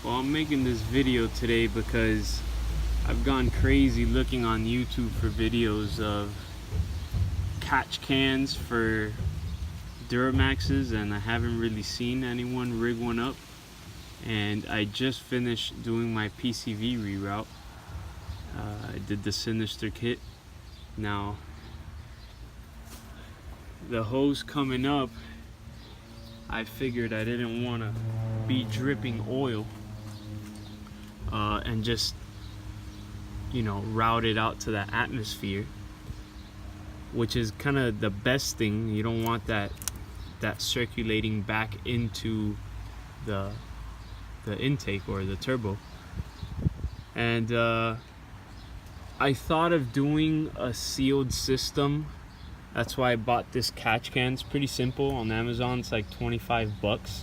Well, I'm making this video today because I've gone crazy looking on YouTube for videos of catch cans for Duramaxes, and I haven't really seen anyone rig one up. And I just finished doing my PCV reroute. I did the Sinister kit. Now, the hose coming up, I figured I didn't want to be dripping oil and just, route it out to the atmosphere, which is kind of the best thing. You don't want that circulating back into the intake or the turbo. And I thought of doing a sealed system. That's why I bought this catch can. It's pretty simple on Amazon. It's like 25 bucks.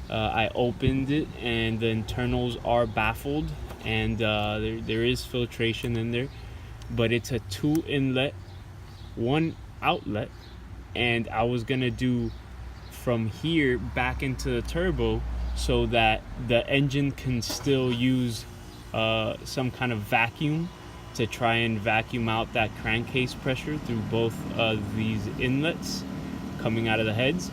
I opened it and the internals are baffled, and there is filtration in there, but it's a 2 inlet, 1 outlet, and I was gonna do from here back into the turbo so that the engine can still use some kind of vacuum to try and vacuum out that crankcase pressure through both of these inlets coming out of the heads.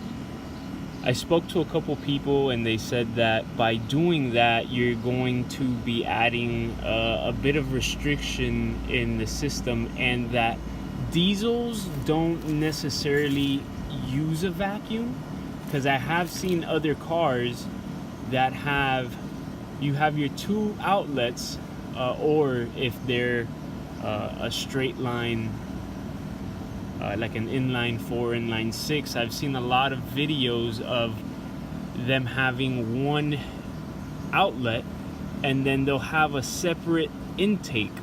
I spoke to a couple people and they said that by doing that you're going to be adding a bit of restriction in the system, and that diesels don't necessarily use a vacuum, because I have seen other cars that you have your 2 outlets, or if they're a straight line, like an inline 4, inline 6, I've seen a lot of videos of them having 1 outlet and then they'll have a separate intake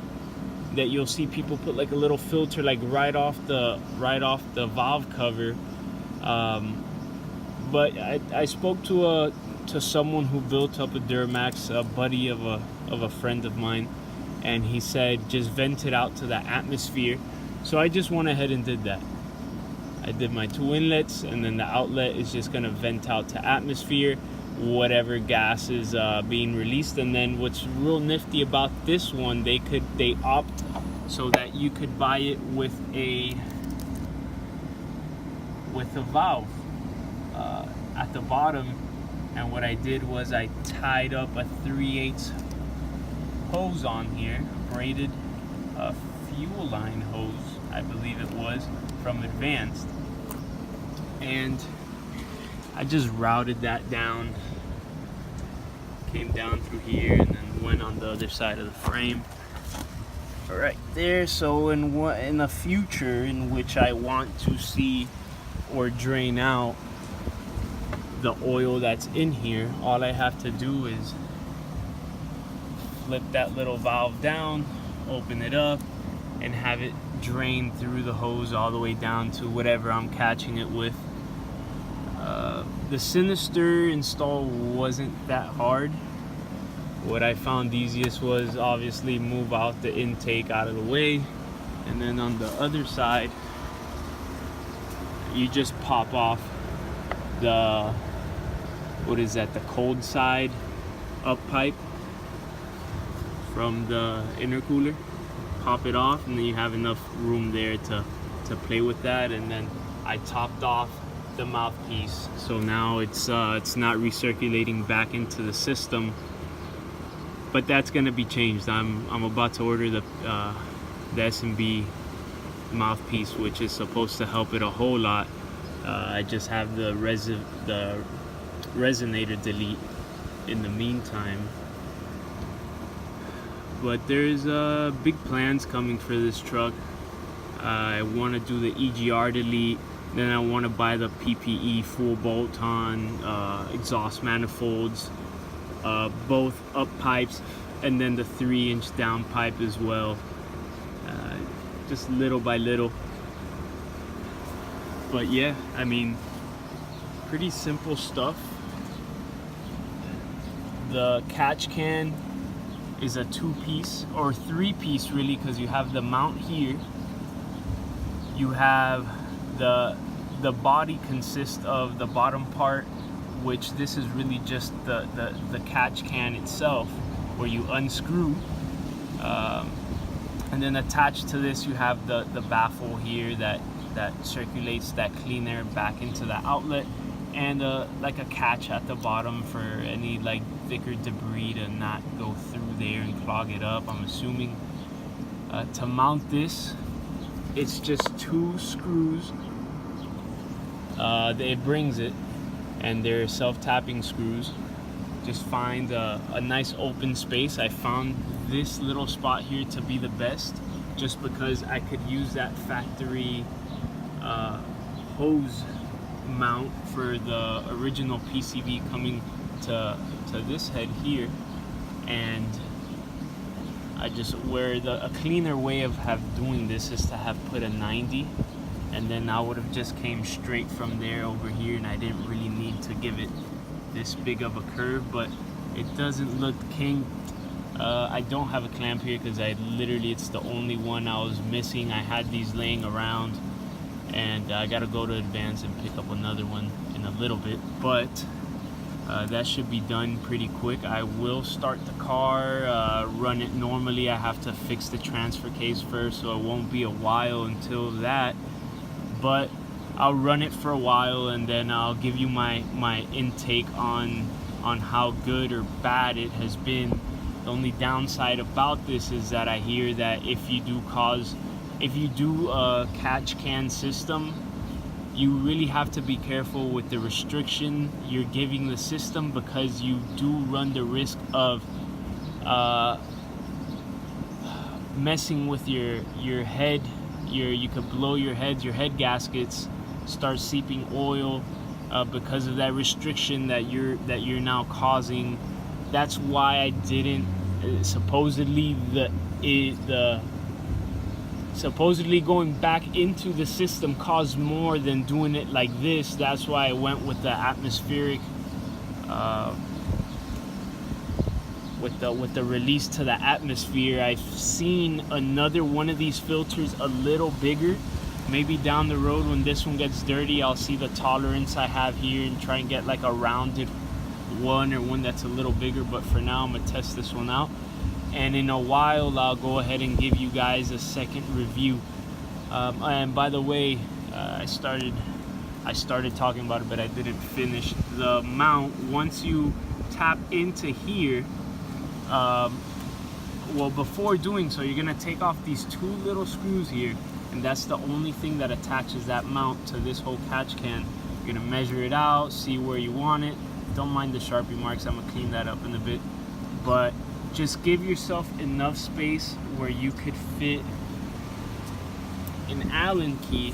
that you'll see people put like a little filter like right off the valve cover. But I spoke to someone who built up a Duramax, a buddy of a friend of mine, and he said just vent it out to the atmosphere. So I just went ahead and did that. I did my 2 inlets, and then the outlet is just gonna vent out to atmosphere, whatever gas is being released. And then what's real nifty about this one, they opt so that you could buy it with a valve at the bottom. And what I did was I tied up a 3/8 hose on here, braided fuel line hose, I believe it was, from Advanced, and I just routed that down, came down through here and then went on the other side of the frame right there. So in the future in which I want to see or drain out the oil that's in here, all I have to do is flip that little valve down, open it up, and have it drain through the hose all the way down to whatever I'm catching it with. The Sinister install wasn't that hard. What I found easiest was obviously move out the intake out of the way, and then on the other side you just pop off the the cold side up pipe from the intercooler. Pop it off, and then you have enough room there to play with that. And then I topped off the mouthpiece, so now it's not recirculating back into the system. But that's gonna be changed. I'm about to order the S&B mouthpiece, which is supposed to help it a whole lot. I just have the resonator delete in the meantime. But there's big plans coming for this truck. I want to do the EGR delete, then I want to buy the PPE full bolt-on exhaust manifolds, both up pipes, and then the 3-inch down pipe as well, just little by little. But yeah, I mean, pretty simple stuff. The catch can is a 2-piece or 3-piece really, because you have the mount here, you have the body consists of the bottom part which this is really just the catch can itself, where you unscrew, and then attached to this you have the baffle here that circulates that clean air back into the outlet, and like a catch at the bottom for any like thicker debris to not go through there and clog it up, I'm assuming. To mount this, it's just 2 screws. It brings it, and they're self-tapping screws. Just find a nice open space. I found this little spot here to be the best, just because I could use that factory hose mount for the original PCV coming to this head here, and I just, where a cleaner way of doing this is to have put a 90, and then I would have just came straight from there over here, and I didn't really need to give it this big of a curve, but it doesn't look kinked. I don't have a clamp here because it's the only one I was missing. I had these laying around, and I gotta go to Advance and pick up another one in a little bit, but that should be done pretty quick. I will start the car, run it normally. I have to fix the transfer case first, so it won't be a while until that, but I'll run it for a while, and then I'll give you my intake on how good or bad it has been. The only downside about this is that I hear that if you do a catch can system, you really have to be careful with the restriction you're giving the system, because you do run the risk of messing with your head. You could blow your head gaskets, start seeping oil because of that restriction that you're now causing. That's why I didn't. Supposedly going back into the system caused more than doing it like this. That's why I went with the atmospheric, with the release to the atmosphere. I've seen another one of these filters a little bigger. Maybe down the road when this one gets dirty, I'll see the tolerance I have here and try and get like a rounded one, or one that's a little bigger. But for now, I'm gonna test this one out, and in a while I'll go ahead and give you guys a second review. And by the way, I started talking about it, but I didn't finish. The mount, once you tap into here, well, before doing so, you're gonna take off these 2 little screws here, and that's the only thing that attaches that mount to this whole catch can. You're gonna measure it out, see where you want it. Don't mind the Sharpie marks, I'm gonna clean that up in a bit, but just give yourself enough space where you could fit an Allen key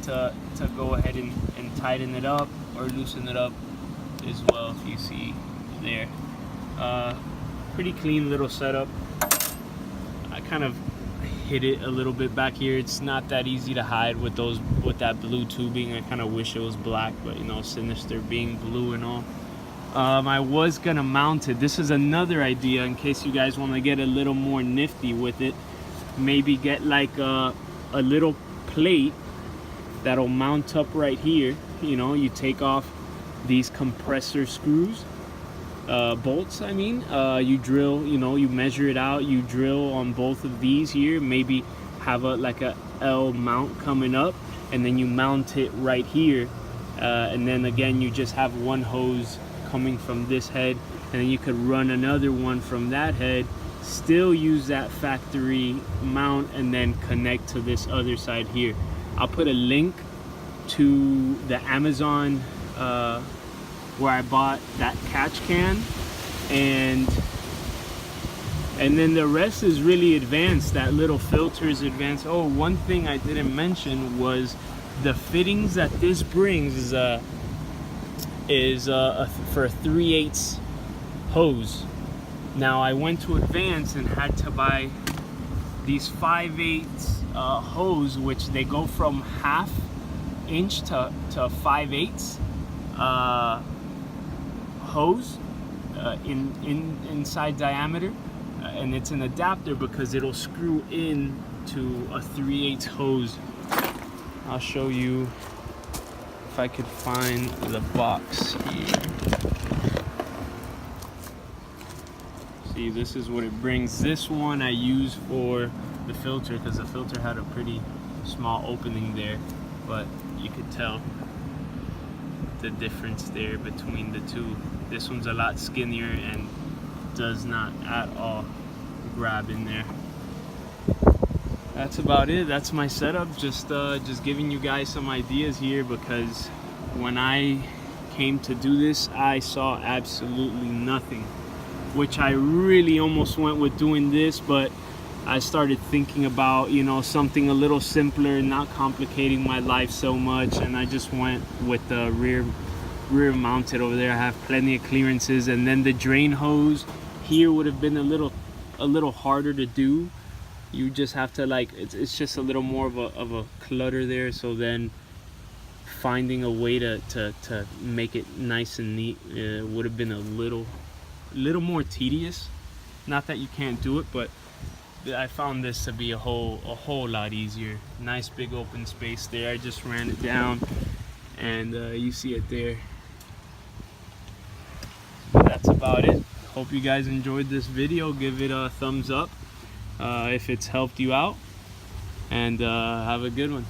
to go ahead and tighten it up or loosen it up as well, if you see there. Pretty clean little setup. I kind of hid it a little bit back here. It's not that easy to hide with that blue tubing. I kind of wish it was black, but you know, Sinister being blue and all. I was gonna mount it. This is another idea in case you guys want to get a little more nifty with it. Maybe get like a little plate that'll mount up right here. You know, you take off these compressor screws, bolts, I mean, you drill, you know, you measure it out, you drill on both of these here, maybe have like a L mount coming up, and then you mount it right here, and then again you just have one hose coming from this head, and then you could run another one from that head, still use that factory mount, and then connect to this other side here. I'll put a link to the Amazon where I bought that catch can, and then the rest is really advanced. That little filter is advanced. Oh, one thing I didn't mention was the fittings that this brings is for a 3/8 hose. Now I went to Advance and had to buy these 5/8 hose, which they go from 1/2 inch to 5/8 hose inside diameter, and it's an adapter because it'll screw in to a 3/8 hose. I'll show you if I could find the box here. See, this is what it brings. This one I use for the filter because the filter had a pretty small opening there, but you could tell the difference there between the two. This one's a lot skinnier and does not at all grab in there. That's about it. That's my setup. Just giving you guys some ideas here, because when I came to do this, I saw absolutely nothing, which I really almost went with doing this, but I started thinking about, you know, something a little simpler, not complicating my life so much, and I just went with the rear mounted over there. I have plenty of clearances, and then the drain hose here would have been a little harder to do. You just have to, like, it's just a little more of a clutter there, so then finding a way to make it nice and neat would have been a little more tedious. Not that you can't do it, but I found this to be a whole lot easier. Nice big open space there. I just ran it down, and you see it there. That's about it. Hope you guys enjoyed this video. Give it a thumbs up if it's helped you out, and have a good one.